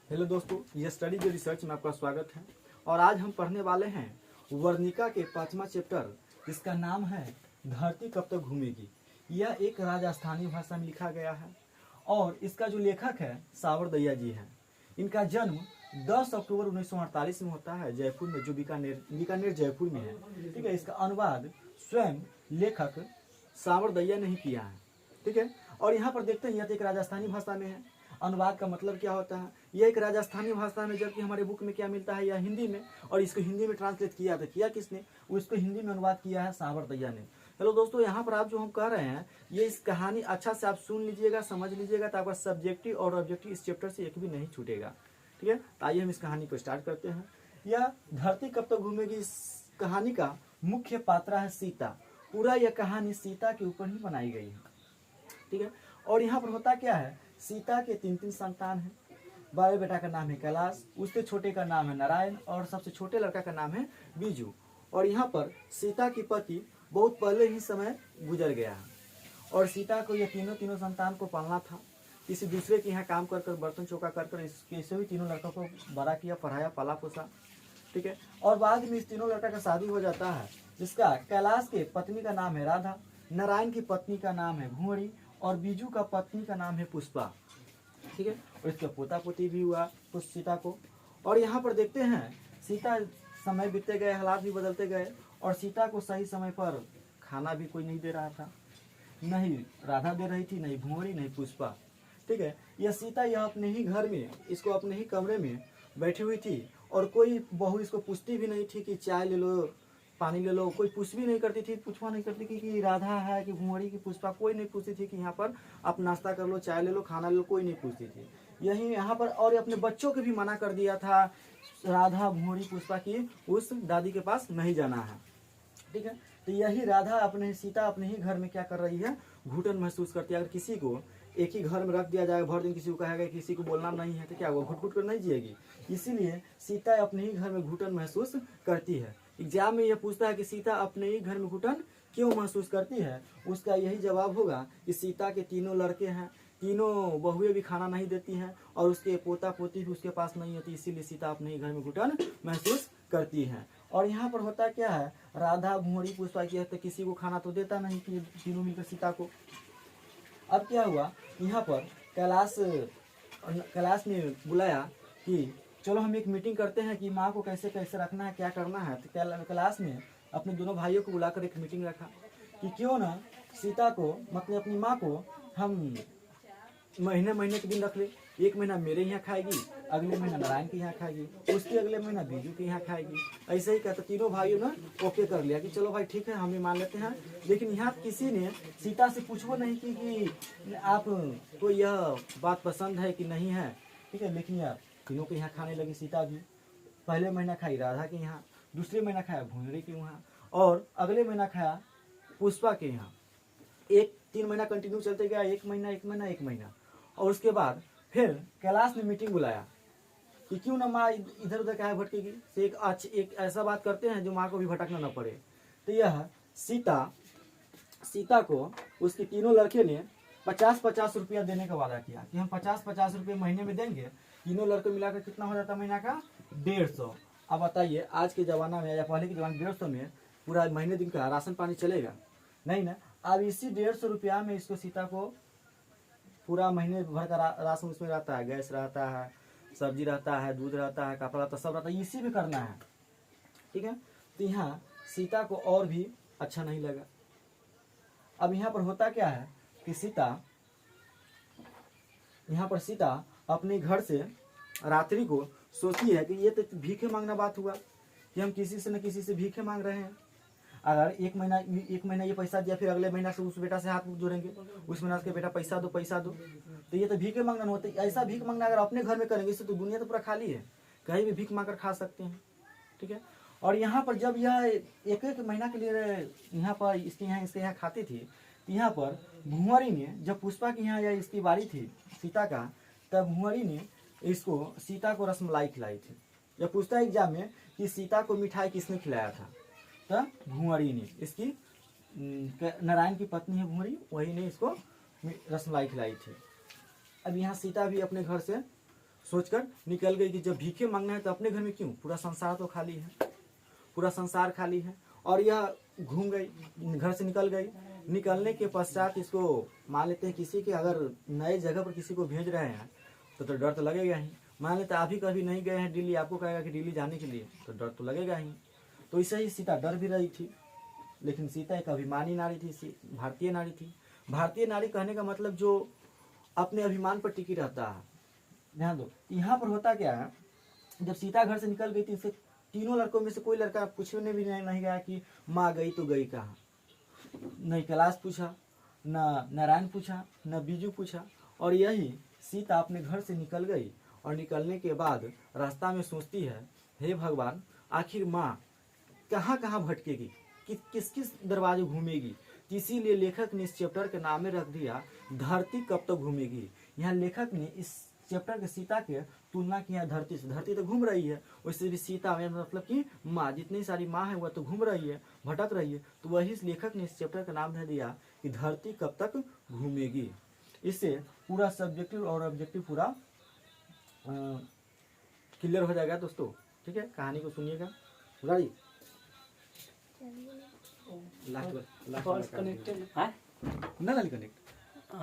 Hello दोस्तों, ये study जो रिसर्च में आपका स्वागत है। और आज हम पढ़ने वाले हैं वर्णिका के 5वां चैप्टर, जिसका नाम है धरती कब तक घूमेगी। यह एक राजस्थानी भाषा में लिखा गया है और इसका जो लेखक है सावर दहिया जी हैं। इनका जन्म 10 अक्टूबर 1948 में होता है जयपुर में, जो बीकानेर जयपुर में है। ठीक है, इसका अनुवाद स्वयं लेखक सावर दहिया ने ही किया है। ठीक है, और यहाँ पर देखते हैं यह तो एक राजस्थानी भाषा में है। अनुवाद का मतलब क्या होता है, यह एक राजस्थानी भाषा में, जबकि हमारे बुक में क्या मिलता है, यह हिंदी में। और इसको हिंदी में ट्रांसलेट किया किसने, उसको हिंदी में अनुवाद किया है सावर दहिया ने। हेलो दोस्तों, यहाँ पर आप जो हम कह रहे हैं, ये इस कहानी अच्छा से आप सुन लीजिएगा, समझ लीजिएगा, तो आपका सब्जेक्टिव और ऑब्जेक्टिव इस चैप्टर से एक भी नहीं छूटेगा। ठीक है, तो आइए हम इस कहानी को स्टार्ट करते हैं। यह धरती कब तक घूमेगी, इस कहानी का मुख्य पात्र है सीता। पूरा यह कहानी सीता के ऊपर ही बनाई गई है। ठीक है, और यहाँ पर होता क्या है, सीता के 3 संतान हैं। बड़े बेटा का नाम है कैलाश, उससे छोटे का नाम है नारायण, और सबसे छोटे लड़का का नाम है बीजू। और यहाँ पर सीता की पति बहुत पहले ही समय गुजर गया है और सीता को ये तीनों संतान को पालना था। किसी दूसरे के यहाँ काम कर बर्तन चौका कर इससे भी तीनों लड़कों को बड़ा किया, पढ़ाया, पाला पोसा। ठीक है, और बाद में इस तीनों लड़का का शादी हो जाता है, जिसका कैलाश के पत्नी का नाम है राधा, नारायण की पत्नी का नाम है भुवरी, और बीजू का पत्नी का नाम है पुष्पा। ठीक है, और इसका पोता पोती भी हुआ सीता को। और यहाँ पर देखते हैं सीता, समय बीतते गए, हालात भी बदलते गए, और सीता को सही समय पर खाना भी कोई नहीं दे रहा था। नहीं राधा दे रही थी, नहीं भुवरी, नहीं पुष्पा। ठीक है, यह सीता यह अपने ही घर में, इसको अपने ही कमरे में बैठी हुई थी, और कोई बहू इसको पूछती भी नहीं थी कि चाय ले लो, पानी ले लो। कोई पूछ भी नहीं करती थी, पूछवा नहीं करती कि राधा है कि भुवरी की पुष्पा, कोई नहीं पूछती थी कि यहाँ पर आप नाश्ता कर लो, चाय ले लो, खाना ले लो, कोई नहीं पूछती थी। यही यहाँ पर, और अपने बच्चों को भी मना कर दिया था, राधा भुवरी पुष्पा की उस दादी के पास नहीं जाना है। ठीक है, तो यही राधा सीता अपने ही घर में क्या कर रही है, घुटन महसूस करती है। अगर किसी को एक ही घर में रख दिया जाएगा, भर दिन किसी को कहेगा, किसी को बोलना नहीं है, तो क्या होगा, घुट घुट कर नहीं जिएगी। इसीलिए सीता अपने ही घर में घुटन महसूस करती है। एग्जाम में यह पूछता है कि सीता अपने ही घर में घुटन क्यों महसूस करती है, उसका यही जवाब होगा कि सीता के 3 लड़के हैं, तीनों बहुएं भी खाना नहीं देती हैं, और उसके पोता पोती भी उसके पास नहीं होती, इसीलिए सीता अपने ही घर में घुटन महसूस करती है। और यहाँ पर होता क्या है, राधा भुवरी पुष्पा की तो किसी को खाना तो देता नहीं कि तीनों मिलकर सीता को। अब क्या हुआ, यहाँ पर कैलाश ने बुलाया कि चलो हम एक मीटिंग करते हैं कि माँ को कैसे कैसे रखना है, क्या करना है। तो कैलाश ने अपने दोनों भाइयों को बुलाकर एक मीटिंग रखा कि क्यों ना सीता को, मतलब अपनी माँ को, हम महीने के दिन रख ले। एक महीना मेरे यहाँ खाएगी, अगले महीना नारायण के यहाँ खाएगी, उसके अगले महीना बीजू के यहाँ खाएगी। ऐसे ही कहते तीनों भाइयों ने ओके कर लिया कि चलो भाई ठीक है, हम भी मान लेते हैं। लेकिन यहाँ किसी ने सीता से पूछो नहीं कि आपको यह बात पसंद है कि नहीं है। ठीक है, लेकिन यार तीनों के यहाँ खाने लगी सीता भी। पहले महीना खाई राधा के यहाँ, दूसरे महीना खाया भुवरी के यहाँ, और अगले महीना खाया पुष्पा के यहाँ। 3 महीना कंटिन्यू चलते गया, एक महीना। और उसके बाद फिर कैलाश ने मीटिंग बुलाया कि क्यों ना माँ इधर उधर क्या भटकेगी, से एक ऐसा बात करते हैं जो माँ को भी भटकना न पड़े। तो यह सीता को उसके 3 लड़के ने 50-50 रुपया देने का वादा किया कि हम 50-50 रुपये महीने में देंगे। 3 लड़के मिलाकर कितना हो जाता महीना का, 150। अब बताइए आज के ज़माना में या पहले के ज़माने में 150 में पूरा महीने दिन का राशन पानी चलेगा नहीं ना। अब इसी 150 रुपया में इसको सीता को पूरा महीने भर का राशन उसमें रहता है, गैस रहता है, सब्जी रहता है, दूध रहता है, कपड़ा रहता है, सब रहता है, इसी में करना है। ठीक है, तो यहाँ सीता को और भी अच्छा नहीं लगा। अब यहाँ पर होता क्या है कि सीता अपने घर से रात्रि को सोची है कि ये तो भीखे मांगना बात हुआ कि हम किसी से न किसी से भीखे मांग रहे हैं। अगर एक महीना ये पैसा दिया, फिर अगले महीना से उस बेटा से हाथ जोड़ेंगे, उस महीना के बेटा पैसा दो, तो ये तो भीखे मांगना होता है। ऐसा भीख मांगना अगर अपने घर में करेंगे, इससे तो दुनिया तो पूरा खाली है, कहीं भी भीख मांग कर खा सकते हैं। ठीक है, और यहाँ पर जब यह एक महीना के लिए यहाँ पर इसके यहाँ खाती थी, तो यहाँ पर भुवरी ने, जब पुष्पा के यहाँ या इसकी बारी थी सीता का, तब भुवरी ने इसको सीता को रसमलाई खिलाई थी। जब पूछता है एग्जाम में कि सीता को मिठाई किसने खिलाया था, तब भुवरी ने, इसकी नारायण की पत्नी है भुवरी, वही ने इसको रसमलाई खिलाई थी। अब यहाँ सीता भी अपने घर से सोचकर निकल गई कि जब भीखे मांगना है तो अपने घर में क्यों, पूरा संसार तो खाली है, पूरा संसार खाली है। और यह घूम गई, घर से निकल गई। निकलने के पश्चात इसको मान लेते हैं किसी के अगर नए जगह पर किसी को भेज रहे हैं तो डर तो लगेगा ही। मान लेते आप ही कभी नहीं गए हैं दिल्ली, आपको कहेगा कि दिल्ली जाने के लिए, तो डर तो लगेगा ही। तो ऐसे ही सीता डर भी रही थी, लेकिन सीता एक अभिमानी नारी थी, भारतीय नारी थी। भारतीय नारी कहने का मतलब जो अपने अभिमान पर टिकी रहता है। ध्यान दो, यहाँ पर होता क्या है, जब सीता घर से निकल गई थी, इसे तीनों लड़कों में से कोई लड़का पूछने भी नहीं गया कि माँ गई तो गई कहाँ। नहीं कैलाश पूछा, न नारायण पूछा, न बीजू पूछा। और यही सीता अपने घर से निकल गई और निकलने के बाद रास्ता में सोचती है, हे भगवान, आखिर माँ कहाँ कहाँ भटकेगी, किस किस दरवाजे घूमेगी। इसीलिए लेखक ने इस चैप्टर के नाम में रख दिया धरती कब तक घूमेगी। यहाँ लेखक ने इस चैप्टर के सीता के तुलना किया धरती से। धरती तो घूम रही है, वैसे भी सीता में मतलब कि माँ, जितनी सारी माँ है वह तो घूम रही है, भटक रही है। तो वही लेखक ने इस चैप्टर का नाम दे दिया कि धरती कब तक घूमेगी। इससे पूरा सब्जेक्टिव और ऑब्जेक्टिव पूरा क्लियर हो जाएगा दोस्तों। ठीक है, कहानी को सुनिएगा। गाड़ी लास्ट कनेक्टेड है ना, कनेक्ट